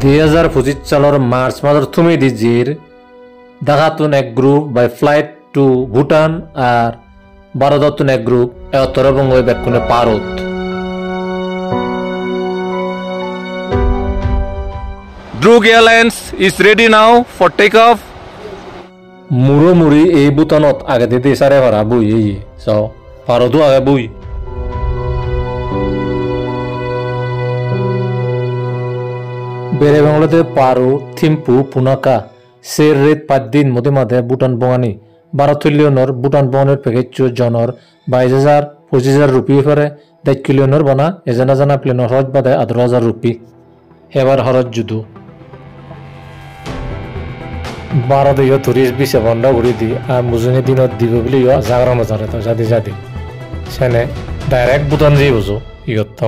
2025 সালের মার্চ মাসের তুমি দিজির দাগাতুন এক গ্রুপ বাই ফ্লাইট টু ভুটান আর ভারততুন এক গ্রুপ উত্তরবঙ্গ বেকুনে পারত Druk Airlines is ready now for takeoff. মুড়ি এই বুতানত আগে দিতে সারে ভরা বই এই সো পারতো আগে বই বেড়ে বাংলাতে পারো থিম্পু পুনাকা সের রেত 5 দিন মধ্যে মাঝে ভুটান বঙানি 12 ট্রিলিয়নের ভুটান বঙানের প্যাকেজ জনের 22,000 25,000 রুপি ফেরে 10 কিলিয়নের বনা এজানা জানা প্লেনের খরচ বাদে 18,000 রুপি এবার খরচ যুদু 12 দিকে টুরিস্ট বিশে বন্ধ করে দি আর মুজুনি দিনত দিব বলে জাগরা মজারে তো জাদি সেনে ডাইরেক্ট ভুটান যাই বুঝো ইয়ত